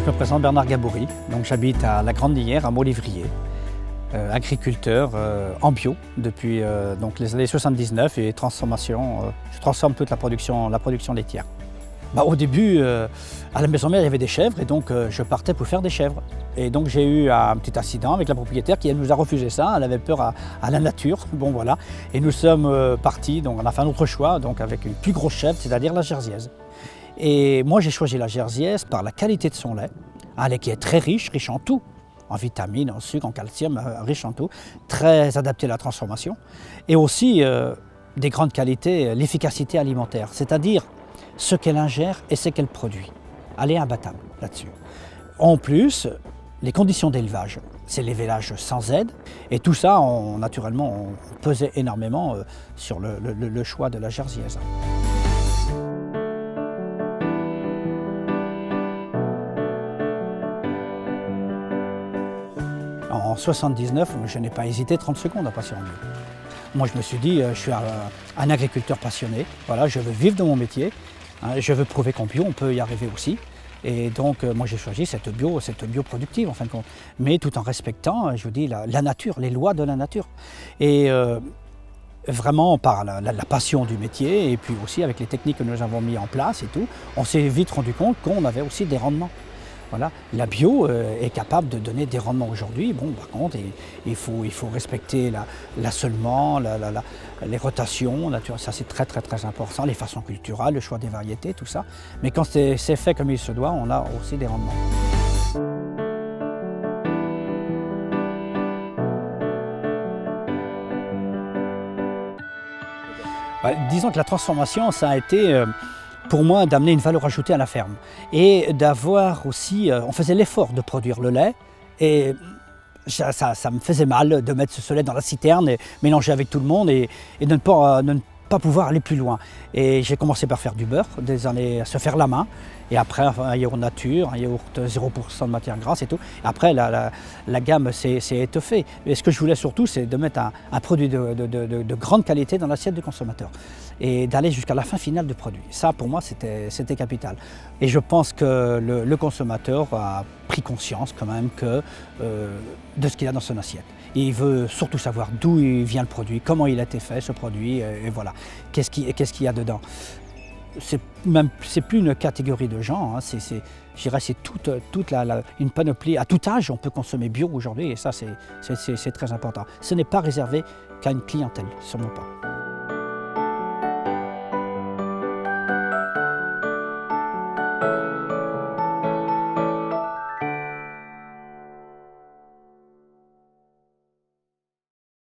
Je me présente Bernard Gaboury, donc j'habite à la Grande-Lière, à Montlévrier, agriculteur en bio depuis donc les années 79 et transformation, je transforme toute la production laitière. Au début, à la maison mère, il y avait des chèvres et donc je partais pour faire des chèvres. Et donc j'ai eu un petit accident avec la propriétaire qui nous a refusé ça, elle avait peur à la nature, bon voilà. Et nous sommes partis, donc on a fait un autre choix, donc avec une plus grosse chèvre, c'est-à-dire la jersiaise. Et moi j'ai choisi la jersiaise par la qualité de son lait, un lait qui est très riche en tout, en vitamines, en sucre, en calcium, riche en tout, très adapté à la transformation. Et aussi des grandes qualités, l'efficacité alimentaire, c'est-à-dire ce qu'elle ingère et ce qu'elle produit. Elle est imbattable là-dessus. En plus, les conditions d'élevage, c'est l'élevage sans aide. Et tout ça, naturellement, on pesait énormément sur le choix de la jersiaise. En 1979, je n'ai pas hésité 30 secondes à passer en bio. Moi, je me suis dit, je suis un agriculteur passionné. Voilà, je veux vivre de mon métier. Je veux prouver qu'en bio, on peut y arriver aussi. Et donc, moi, j'ai choisi cette bio productive, en fin de compte. Mais tout en respectant, je vous dis, la nature, les lois de la nature. Et vraiment, par la passion du métier, et puis aussi avec les techniques que nous avons mis en place et tout, on s'est vite rendu compte qu'on avait aussi des rendements. Voilà. La bio est capable de donner des rendements aujourd'hui. Bon, par contre, il faut respecter l'assolement, les rotations, ça c'est très important, les façons culturelles, le choix des variétés, tout ça. Mais quand c'est fait comme il se doit, on a aussi des rendements. Disons que la transformation, ça a été pour moi d'amener une valeur ajoutée à la ferme et d'avoir aussi, on faisait l'effort de produire le lait et ça me faisait mal de mettre ce lait dans la citerne et mélanger avec tout le monde et de ne pas pouvoir aller plus loin. Et j'ai commencé par faire du beurre, des années à se faire la main, et après un yaourt nature, un yaourt 0% de matière grasse et tout. Et après la gamme s'est étoffée. Et ce que je voulais surtout, c'est de mettre un produit de grande qualité dans l'assiette du consommateur et d'aller jusqu'à la fin finale du produit. Ça, pour moi, c'était capital. Et je pense que le consommateur a pris conscience quand même de ce qu'il a dans son assiette. Et il veut surtout savoir d'où vient le produit, comment il a été fait ce produit, et voilà, qu'est-ce qu'il y a dedans. C'est plus une catégorie de gens, hein, je dirais c'est toute une panoplie. À tout âge, on peut consommer bio aujourd'hui et ça c'est très important. Ce n'est pas réservé qu'à une clientèle, sûrement pas.